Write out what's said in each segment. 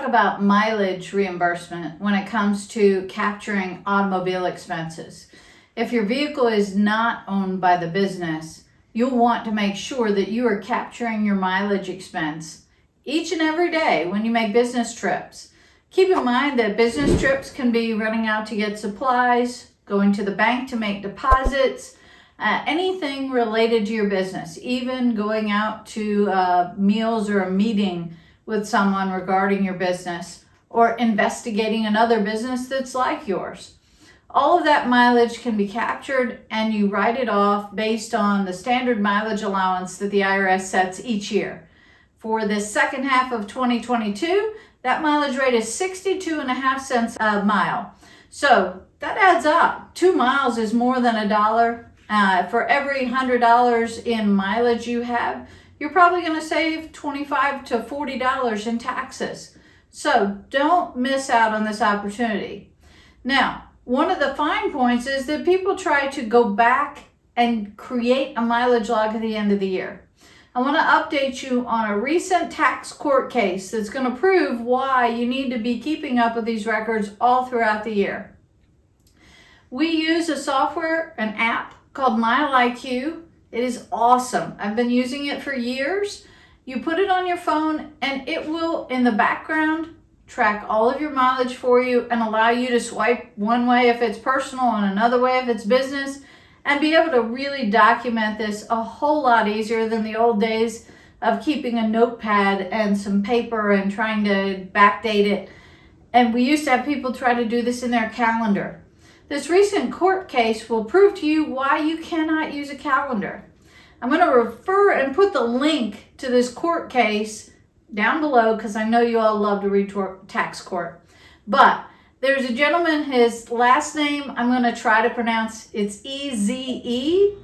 about mileage reimbursement when it comes to capturing automobile expenses. If your vehicle is not owned by the business, you'll want to make sure that you are capturing your mileage expense each and every day when you make business trips. Keep in mind that business trips can be running out to get supplies, going to the bank to make deposits, anything related to your business, even going out to meals or a meeting with someone regarding your business, or investigating another business that's like yours. All of that mileage can be captured and you write it off based on the standard mileage allowance that the IRS sets each year. For the second half of 2022, that mileage rate is 62.5 cents a mile. So that adds up. 2 miles is more than $1. For every $100 in mileage you have, you're probably going to save $25 to $40 in taxes. So don't miss out on this opportunity. Now, one of the fine points is that people try to go back and create a mileage log at the end of the year. I want to update you on a recent tax court case that's going to prove why you need to be keeping up with these records all throughout the year. We use a software, an app called MileIQ. It is awesome. I've been using it for years. You put it on your phone and it will, in the background, track all of your mileage for you and allow you to swipe one way if it's personal and another way if it's business, and be able to really document this a whole lot easier than the old days of keeping a notepad and some paper and trying to backdate it. And we used to have people try to do this in their calendar. This recent court case will prove to you why you cannot use a calendar. I'm going to refer and put the link to this court case down below because I know you all love to read tax court. But there's a gentleman, his last name I'm going to try to pronounce. It's E-Z-E.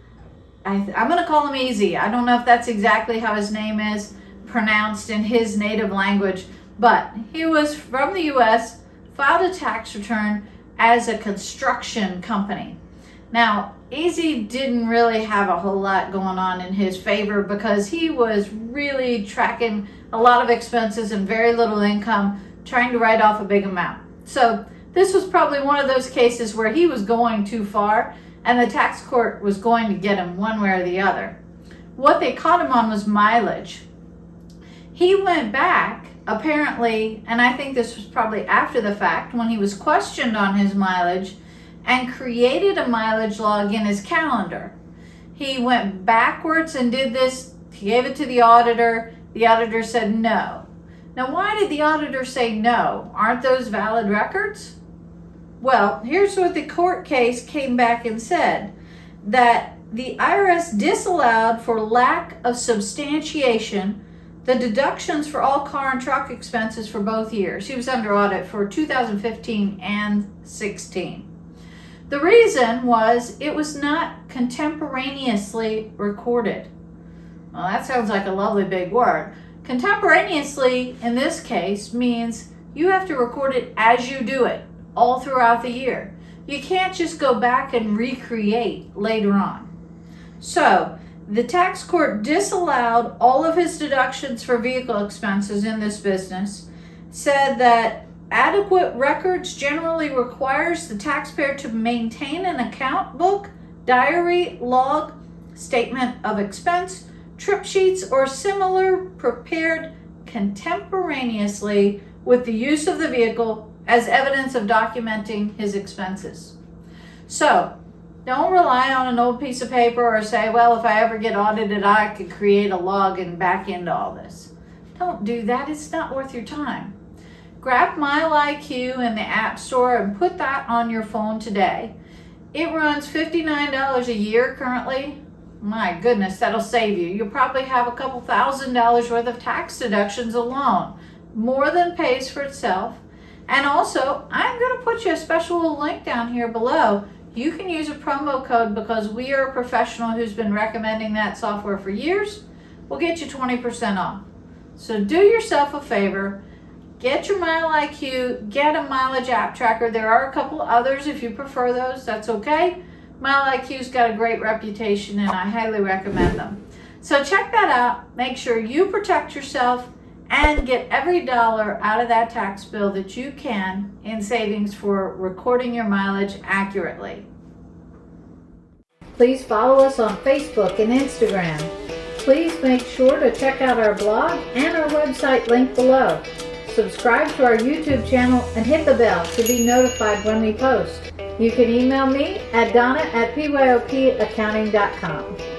I'm going to call him Easy. I don't know if that's exactly how his name is pronounced in his native language, but he was from the U.S., filed a tax return as a construction company. Now, Easy didn't really have a whole lot going on in his favor because he was really tracking a lot of expenses and very little income, trying to write off a big amount. So this was probably one of those cases where he was going too far and the tax court was going to get him one way or the other. What they caught him on was mileage. He went back, apparently, and I think this was probably after the fact, when he was questioned on his mileage, and created a mileage log in his calendar. He went backwards and did this. He gave it to the auditor. The auditor said no. Now, why did the auditor say no? Aren't those valid records? Well, here's what the court case came back and said, that the IRS disallowed for lack of substantiation the deductions for all car and truck expenses for both years. He was under audit for 2015 and 16. The reason was it was not contemporaneously recorded. Well, that sounds like a lovely big word. Contemporaneously, in this case, means you have to record it as you do it all throughout the year. You can't just go back and recreate later on. So, the tax court disallowed all of his deductions for vehicle expenses in this business, said that adequate records generally requires the taxpayer to maintain an account book, diary, log, statement of expense, trip sheets, or similar prepared contemporaneously with the use of the vehicle as evidence of documenting his expenses. So, don't rely on an old piece of paper or say, well, if I ever get audited, I could create a log and back into all this. Don't do that. It's not worth your time. Grab MileIQ in the App Store and put that on your phone today. It runs $59 a year currently. My goodness, that'll save you. You'll probably have a couple $1,000s worth of tax deductions alone. More than pays for itself. And also, I'm going to put you a special link down here below. You can use a promo code because we are a professional who's been recommending that software for years. We'll get you 20% off. So do yourself a favor. Get your MileIQ, get a mileage app tracker. There are a couple others if you prefer those, that's okay. MileIQ's got a great reputation and I highly recommend them. So check that out. Make sure you protect yourself and get every dollar out of that tax bill that you can in savings for recording your mileage accurately. Please follow us on Facebook and Instagram. Please make sure to check out our blog and our website linked below. Subscribe to our YouTube channel and hit the bell to be notified when we post. You can email me at donna@pyopaccounting.com.